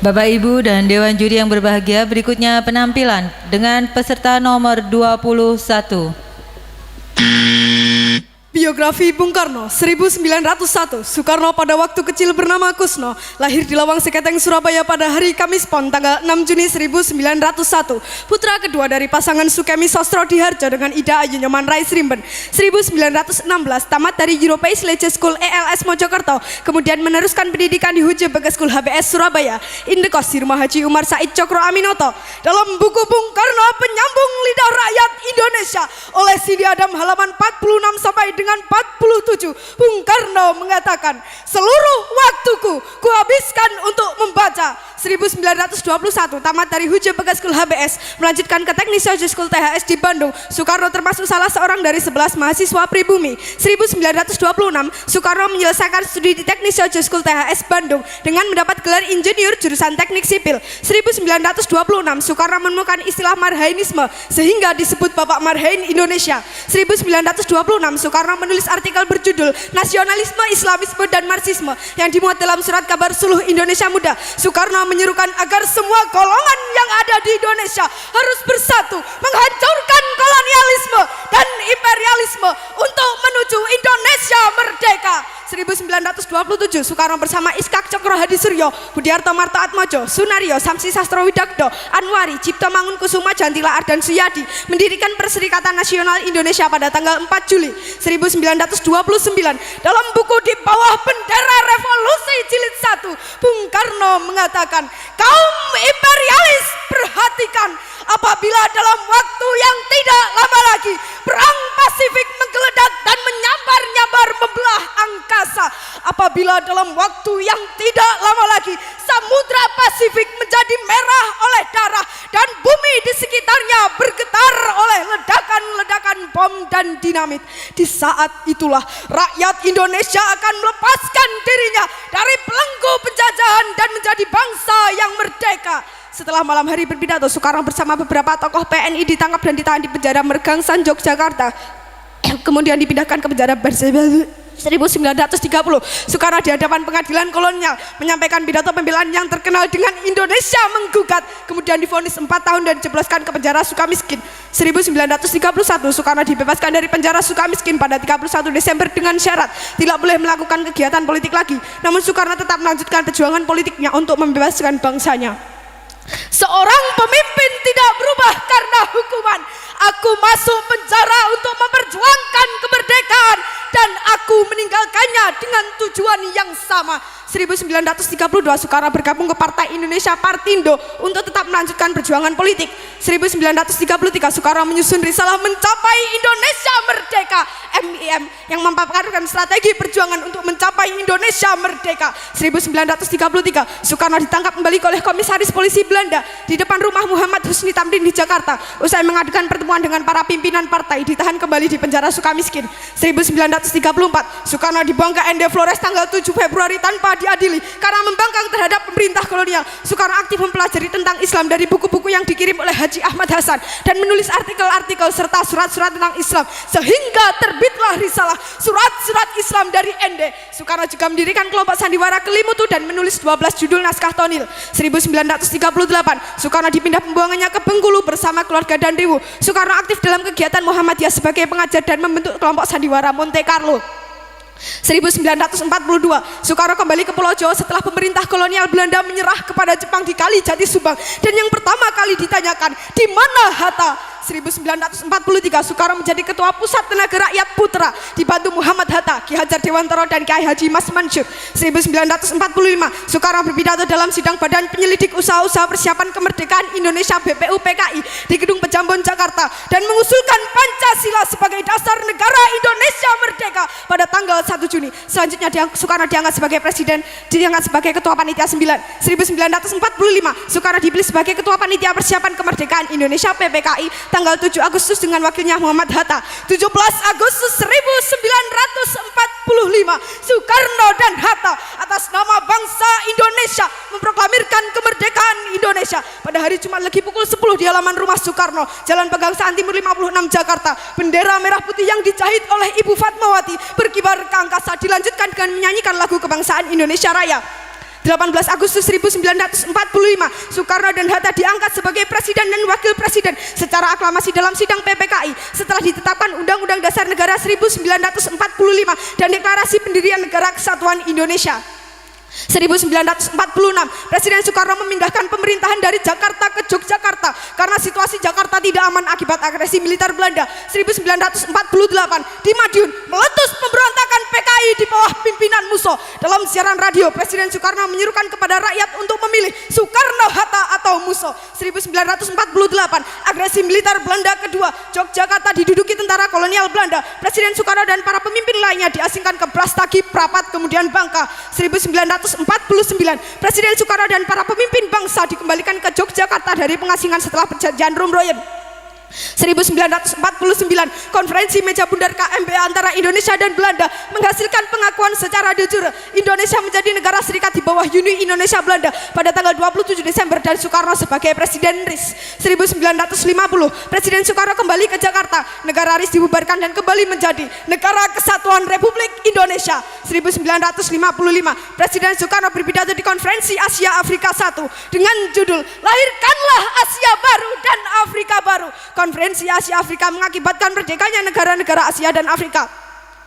Bapak Ibu dan Dewan Juri yang berbahagia, berikutnya penampilan dengan peserta nomor 21. Biografi Bung Karno, 1901. Soekarno pada waktu kecil bernama Kusno, lahir di Lawang Seketeng, Surabaya pada hari Kamis Pon tanggal 6 Juni 1901. Putra kedua dari pasangan Sukemi Sostro Diharjo dengan Ida Ayu Nyoman Rais Rimben. 1916 tamat dari European Leisure School ELS Mojokerto, kemudian meneruskan pendidikan di Huje Bagas School HBS Surabaya. Indekos di Rumah Haji Umar Said Cokro Aminoto. Dalam buku Bung Karno Penyambung Lidah Rakyat Indonesia oleh Sidi Adam halaman 46 sampai dengan 47, Bung Karno mengatakan, seluruh waktuku kuhabiskan untuk membaca. 1921 tamat dari Huje Bagas School HBS, melanjutkan ke Teknik Social School THS di Bandung. Soekarno termasuk salah seorang dari 11 mahasiswa pribumi. 1926 Soekarno menyelesaikan studi di Teknik Social School THS Bandung dengan mendapat gelar insinyur jurusan Teknik Sipil. 1926 Soekarno menemukan istilah Marhainisme sehingga disebut Bapak Marhain Indonesia. 1926 Soekarno menulis artikel berjudul Nasionalisme, Islamisme, dan Marxisme yang dimuat dalam surat kabar Suluh Indonesia Muda. Soekarno menyerukan agar semua golongan yang ada di Indonesia harus bersatu menghancurkan kolonialisme dan imperialisme untuk menuju Indonesia merdeka. 1927 Soekarno bersama Iskak Cokro Hadi Suryo, Budiarto Marto Atmojo, Sunario, Samsi Sastro Widakdo, Anwari, Cipto Mangunkusuma, Jantila Ardan Suyadi mendirikan Perserikatan Nasional Indonesia pada tanggal 4 Juli 1929. Dalam buku Di Bawah Bendera Revolusi Jilid 1, Bung Karno mengatakan, kaum imperialis perhatikan, apabila dalam waktu yang tidak lama lagi perang Pasifik menggeledak dan menyambar-nyambar membelah angkasa, apabila dalam waktu yang tidak lama lagi Samudra Pasifik menjadi merah oleh darah dan bumi di sekitarnya bergetar oleh ledakan-ledakan bom dan dinamit, di saat itulah rakyat Indonesia akan melepaskan dirinya dari belenggu penjajahan dan menjadi bangsa yang merdeka. Setelah malam hari berpidato, Soekarno bersama beberapa tokoh PNI ditangkap dan ditahan di penjara Mergangsan, Yogyakarta. Kemudian dipindahkan ke penjara Bersebel. 1930 Soekarno di hadapan pengadilan kolonial menyampaikan pidato pembelaan yang terkenal dengan Indonesia menggugat, kemudian divonis 4 tahun dan dijebloskan ke penjara Sukamiskin. 1931 Soekarno dibebaskan dari penjara Sukamiskin pada 31 Desember dengan syarat tidak boleh melakukan kegiatan politik lagi, namun Soekarno tetap melanjutkan perjuangan politiknya untuk membebaskan bangsanya. Seorang pemimpin tidak berubah karena hukuman. Aku masuk penjara untuk memperjuangkan kemerdekaan dan aku meninggalkannya dengan tujuan yang sama. 1932 Soekarno bergabung ke Partai Indonesia Partindo untuk tetap melanjutkan perjuangan politik. 1933 Soekarno menyusun risalah Mencapai Indonesia Merdeka (MIM) yang memaparkan strategi perjuangan untuk mencapai Indonesia merdeka. 1933 Soekarno ditangkap kembali oleh komisaris polisi Belanda di depan rumah Muhammad Husni Tamrin di Jakarta. Usai mengadakan pertemuan dengan para pimpinan partai, ditahan kembali di penjara Sukamiskin. 1934 Soekarno dibuang ke ND Flores tanggal 7 Februari tanpa diadili karena membangkang terhadap pemerintah kolonial. Soekarno aktif mempelajari tentang Islam dari buku-buku yang dikirim oleh Haji Ahmad Hasan dan menulis artikel-artikel serta surat-surat tentang Islam sehingga terbitlah risalah Surat-surat Islam dari ND. Soekarno juga mendirikan kelompok sandiwara Kelimutu dan menulis 12 judul naskah tonil. 1938 Soekarno dipindah pembuangannya ke Bengkulu bersama keluarga dan Riwu. Soekarno aktif dalam kegiatan Muhammadiyah sebagai pengajar dan membentuk kelompok sandiwara Monte Carlo. 1942 Soekarno kembali ke Pulau Jawa setelah pemerintah kolonial Belanda menyerah kepada Jepang di Kali Jati Subang, dan yang pertama kali ditanyakan, di mana Hatta? 1943 Soekarno menjadi ketua Pusat Tenaga Rakyat Putra dibantu Muhammad Hatta, Ki Hajar Dewantara dan Kiai Haji Mas Mansur. 1945 Soekarno berpidato dalam sidang Badan Penyelidik Usaha-usaha Persiapan Kemerdekaan Indonesia BPUPKI di Gedung Pejambon Jakarta dan mengusulkan Pancasila sebagai dasar negara Indonesia merdeka pada tanggal 1 Juni. Selanjutnya Soekarno diangkat sebagai presiden, diangkat sebagai ketua panitia 9. 1945 Soekarno dipilih sebagai ketua panitia persiapan kemerdekaan Indonesia PPKI tanggal 7 Agustus dengan wakilnya Muhammad Hatta. 17 Agustus 1945 Soekarno dan Hatta atas nama bangsa Indonesia memproklamirkan kemerdekaan Indonesia. Pada hari Jumat Legi pukul 10 di halaman rumah Soekarno, Jalan Pegangsaan Timur 56 Jakarta, bendera merah putih yang dijahit oleh Ibu Fatmawati berkibar ke angkasa, dilanjutkan dengan menyanyikan lagu kebangsaan Indonesia Raya. 18 Agustus 1945, Soekarno dan Hatta diangkat sebagai presiden dan wakil presiden secara aklamasi dalam sidang PPKI setelah ditetapkan Undang-Undang Dasar Negara 1945 dan Deklarasi Pendirian Negara Kesatuan Indonesia. 1946, Presiden Soekarno memindahkan pemerintahan dari Jakarta ke Yogyakarta karena situasi Jakarta tidak aman akibat agresi militer Belanda. 1948, di Madiun meletus pemberontakan PKI di bawah pimpinan Musso. Dalam siaran radio, Presiden Soekarno menyerukan kepada rakyat untuk memilih Soekarno, Hatta atau Musso. 1948, agresi militer Belanda kedua, Yogyakarta diduduki tentara kolonial Belanda. Presiden Soekarno dan para pemimpin lainnya diasingkan ke Brastagi, Prapat, kemudian Bangka. 1949, Presiden Soekarno dan para pemimpin bangsa dikembalikan ke Yogyakarta dari pengasingan setelah perjanjian Rumroyen. 1949, konferensi meja bundar KMB antara Indonesia dan Belanda menghasilkan pengakuan secara de jure Indonesia menjadi negara serikat di bawah Uni Indonesia Belanda pada tanggal 27 Desember dan Soekarno sebagai Presiden RIS. 1950, Presiden Soekarno kembali ke Jakarta, negara RIS dibubarkan dan kembali menjadi Negara Kesatuan Republik Indonesia. 1955, Presiden Soekarno berpidato di konferensi Asia Afrika I dengan judul Lahirkanlah Asia Baru dan Afrika Baru. Konferensi Asia Afrika mengakibatkan merdekanya negara-negara Asia dan Afrika.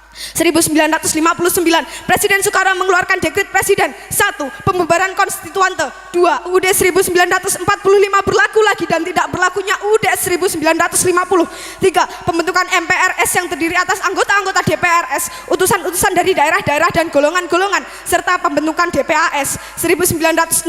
1959, Presiden Soekarno mengeluarkan dekret Presiden 1. Pembubaran konstituante. 2. UUD 1945 berlaku lagi dan tidak berlakunya UUD 1950. 3. Pembentukan MPRS yang terdiri atas anggota-anggota DPRS, utusan-utusan dari daerah-daerah dan golongan-golongan, serta pembentukan DPAS. 1960,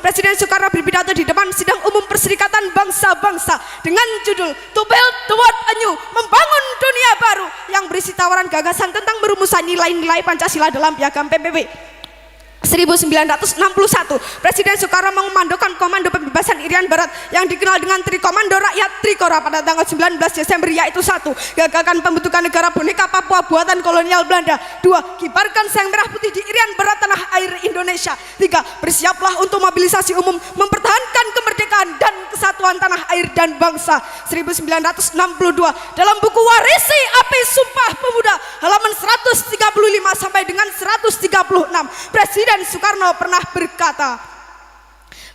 Presiden Soekarno berpidato di depan Sidang Umum Perserikatan Bangsa-Bangsa dengan judul To Build the World Anew, membangun dunia baru, yang berisi tawaran gagasan tentang merumusan nilai-nilai Pancasila dalam piagam PBB. 1961, Presiden Soekarno mengomandokan Komando Pembebasan Irian Barat yang dikenal dengan Trikomando Rakyat Trikora pada tanggal 19 Desember, yaitu 1. Gagakan pembentukan negara boneka Papua buatan kolonial Belanda. 2. Kibarkan sang merah putih di Irian Barat tanah air Indonesia. 3. Bersiaplah untuk mobilisasi umum mempertahankan kemerdekaan dan kesatuan tanah air dan bangsa. 1962, dalam buku Warisi Api Sumpah Pemuda halaman 135 sampai dengan 136, Presiden Soekarno pernah berkata,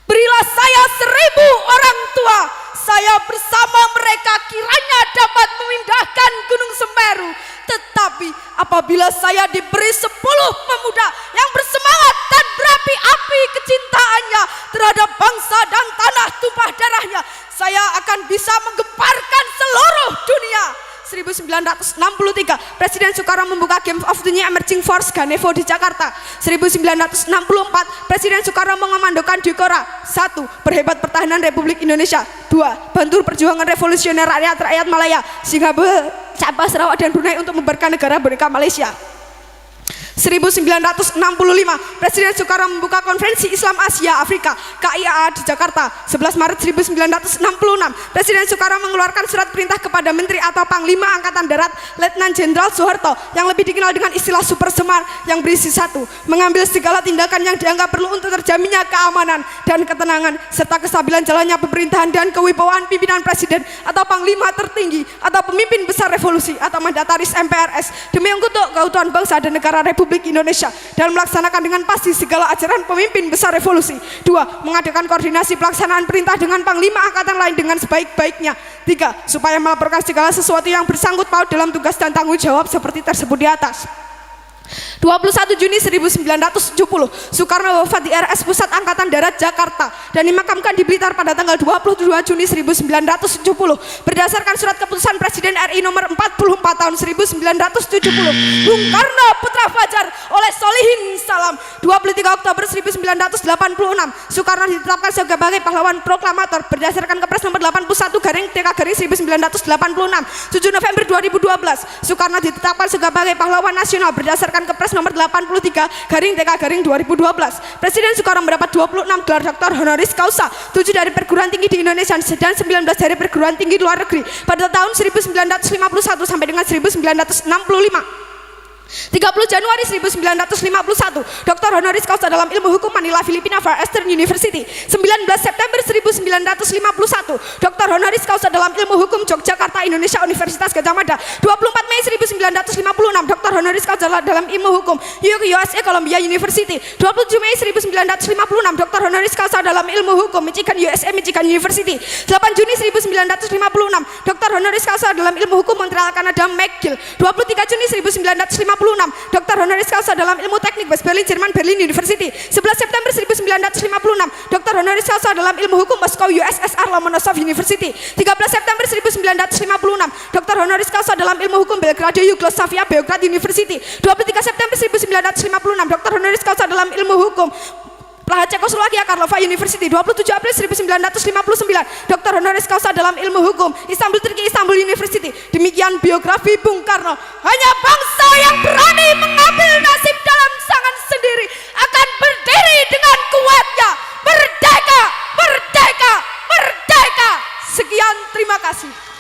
berilah saya 1000 orang tua, saya bersama mereka kiranya dapat memindahkan Gunung Semeru. Tetapi apabila saya diberi 10 pemuda yang bersemangat dan berapi-api kecintaannya terhadap bangsa dan tanah tumpah darahnya, saya akan bisa menggemparkan seluruh dunia. 1963, Presiden Soekarno membuka Game of the New Emerging Force Ganevo di Jakarta. 1964, Presiden Soekarno mengomandokan Dikora. 1. Perhebat pertahanan Republik Indonesia. 2. Bantu perjuangan revolusioner rakyat Malaya, Singapura, Sabah, Sarawak dan Brunei untuk membubarkan negara boneka Malaysia. 1965, Presiden Soekarno membuka Konferensi Islam Asia Afrika KIAA di Jakarta. 11 Maret 1966, Presiden Soekarno mengeluarkan surat perintah kepada Menteri atau Panglima Angkatan Darat Letnan Jenderal Soeharto yang lebih dikenal dengan istilah Super Semar, yang berisi 1. Mengambil segala tindakan yang dianggap perlu untuk terjaminnya keamanan dan ketenangan serta kestabilan jalannya pemerintahan dan kewibawaan pimpinan Presiden atau Panglima tertinggi atau pemimpin besar revolusi atau mandataris MPRS demi untuk keutuhan bangsa dan negara Republik Indonesia dan melaksanakan dengan pasti segala ajaran pemimpin besar revolusi. 2. Mengadakan koordinasi pelaksanaan perintah dengan Panglima Angkatan lain dengan sebaik-baiknya. 3. Supaya melaporkan segala sesuatu yang bersangkut paut dalam tugas dan tanggung jawab seperti tersebut di atas. 21 Juni 1970, Soekarno wafat di RS Pusat Angkatan Darat Jakarta dan dimakamkan di Blitar pada tanggal 22 Juni 1970 berdasarkan surat keputusan Presiden RI nomor 44 tahun 1970. Bung Karno Putra Fajar oleh Solihin Salam. 23 Oktober 1986, Soekarno ditetapkan sebagai pahlawan proklamator berdasarkan Kepres nomor 81/TK/1986. 7 November 2012, Soekarno ditetapkan sebagai pahlawan nasional berdasarkan Kepres nomor 83/TK/2012. Presiden Soekarno mendapat 26 gelar doktor honoris causa, 7 dari perguruan tinggi di Indonesia dan 19 dari perguruan tinggi luar negeri pada tahun 1951 sampai dengan 1965. 30 Januari 1951, Dr. Honoris Causa dalam ilmu hukum Manila, Filipina, Far Eastern University. 19 September 1951, Dr. Honoris Causa dalam ilmu hukum Yogyakarta, Indonesia, Universitas Gadjah Mada. 24 Mei 1956, Dr. Honoris Causa dalam ilmu hukum USA, Columbia University. 27 Mei 1956, Dr. Honoris Causa dalam ilmu hukum Michigan, USA, Michigan University. 8 Juni 1956, Dr. Honoris Causa dalam ilmu hukum Montreal, Kanada, McGill. 23 Juni 1956, Dr. Honoris Causa dalam ilmu teknik West Berlin, Jerman, Berlin University. 11 September 1956, Dr. Honoris Causa dalam ilmu hukum Moskow, USSR, Lomonosov University. 13 September 1956, Dr. Honoris Causa dalam ilmu hukum Belgrade, Yugoslavia, Beograd University. 23 September 1956, Dr. Honoris Causa dalam ilmu hukum Praha, Cekoslovakia, Karlova University. 27 April 1959, Dr. Honoris Causa dalam ilmu hukum Istanbul, Turki, Istanbul University. Demikian biografi Bung Karno. Hanya bangsa yang berani mengambil nasib dalam tangan sendiri akan berdiri dengan kuatnya. Merdeka, merdeka, merdeka. Sekian, terima kasih.